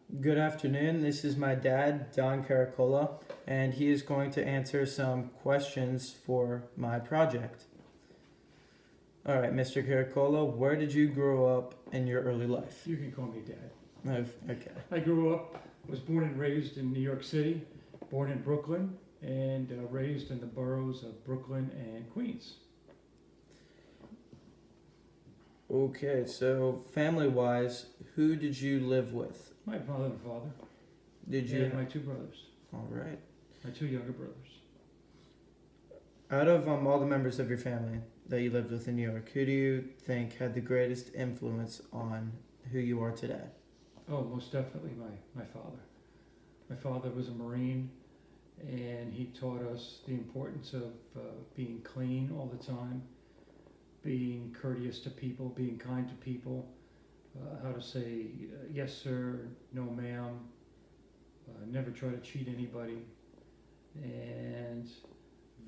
Good afternoon. This is my dad, Don Caracola, and he is going to answer some questions for my project. All right, Mr. Caracola, where did you grow up in your early life? You can call me Dad. Okay. I grew up, was born and raised in New York City, born in Brooklyn, and raised in the boroughs of Brooklyn and Queens. Okay, so family-wise, who did you live with? My mother and father, Did you? and my two brothers, All right. my two younger brothers. Out of all the members of your family that you lived with in New York, who do you think had the greatest influence on who you are today? Oh, most definitely my father. My father was a Marine, and he taught us the importance of being clean all the time, being courteous to people, being kind to people, how to say yes sir, no ma'am, never try to cheat anybody. And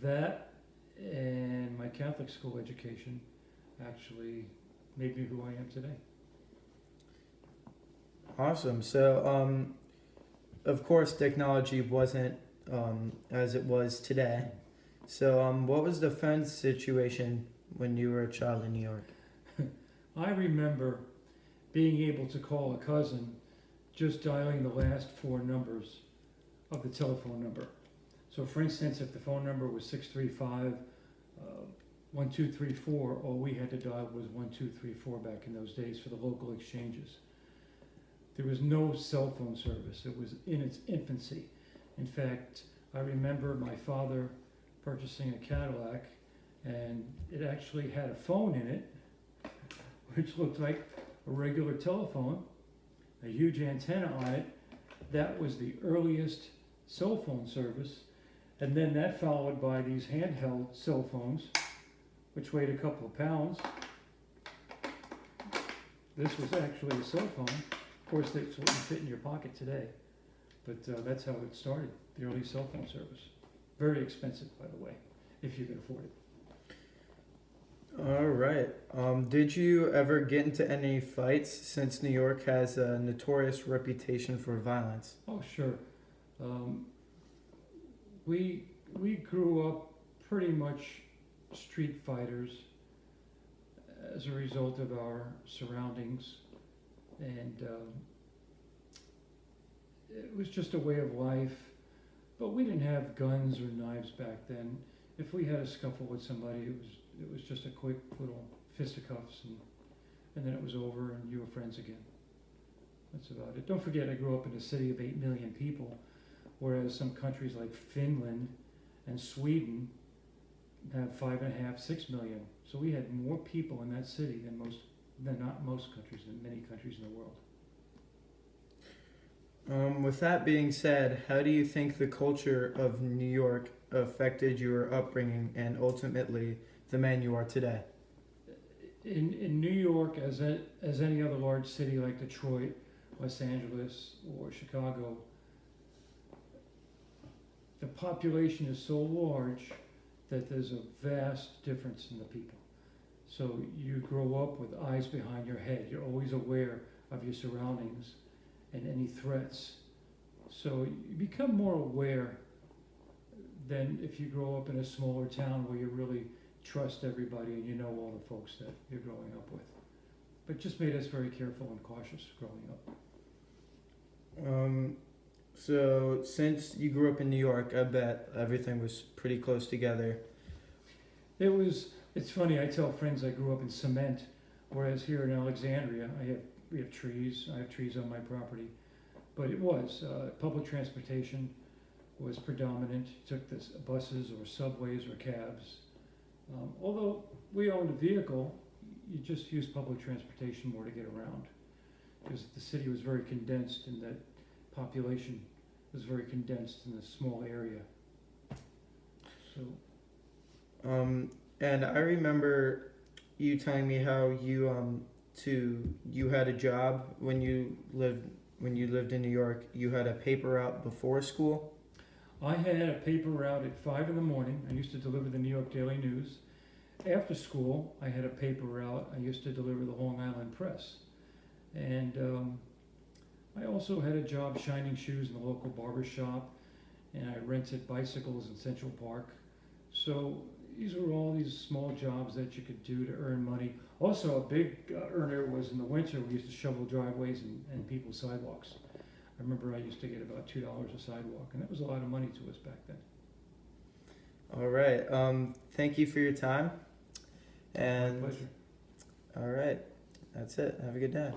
that and my Catholic school education actually made me who I am today. Awesome. So, of course, technology wasn't as it was today. So, what was the phone situation when you were a child in New York? I remember being able to call a cousin just dialing the last four numbers of the telephone number. So for instance, if the phone number was 635 1234, all we had to dial was 1234 back in those days for the local exchanges. There was no cell phone service. It was in its infancy. In fact, I remember my father purchasing a Cadillac, and it actually had a phone in it, which looked like a regular telephone, a huge antenna on it. That was the earliest cell phone service. And then that followed by these handheld cell phones, which weighed a couple of pounds. This was actually a cell phone. Of course, that's what you fit in your pocket today. But that's how it started, the early cell phone service. Very expensive, by the way, if you could afford it. All right. Did you ever get into any fights since New York has a notorious reputation for violence? Oh, sure. Um, we grew up pretty much street fighters as a result of our surroundings, and it was just a way of life. But we didn't have guns or knives back then. If we had a scuffle with somebody, it was just a quick little fisticuffs, and then it was over, and you were friends again. That's about it. Don't forget, I grew up in a city of 8 million people, whereas some countries like Finland and Sweden have 5.5, 6 million. So we had more people in that city than not most countries, than many countries in the world. With that being said, how do you think the culture of New York affected your upbringing and ultimately the man you are today? In New York, as any other large city like Detroit, Los Angeles, or Chicago, the population is so large that there's a vast difference in the people. So you grow up with eyes behind your head. You're always aware of your surroundings and any threats. So you become more aware than if you grow up in a smaller town where you really trust everybody and you know all the folks that you're growing up with. But it just made us very careful and cautious growing up. So since you grew up in New York, I bet everything was pretty close together. It's funny, I tell friends I grew up in cement, whereas here in Alexandria, we have trees. I have trees on my property. But it was, public transportation was predominant. You took this buses or subways or cabs. Although we owned a vehicle, you just used public transportation more to get around, because the city was very condensed and that population was very condensed in a small area. So, And I remember you telling me how you had a job when you lived in New York. You had a paper route before school. I had a paper route at 5 in the morning. I used to deliver the New York Daily News. After school, I had a paper route. I used to deliver the Long Island Press. And I also had a job shining shoes in the local barber shop, and I rented bicycles in Central Park. So these were all these small jobs that you could do to earn money. Also, a big earner was in the winter. We used to shovel driveways and people's sidewalks. I remember I used to get about $2 a sidewalk, and that was a lot of money to us back then. All right. Thank you for your time. My And pleasure. all right. That's it. Have a good day.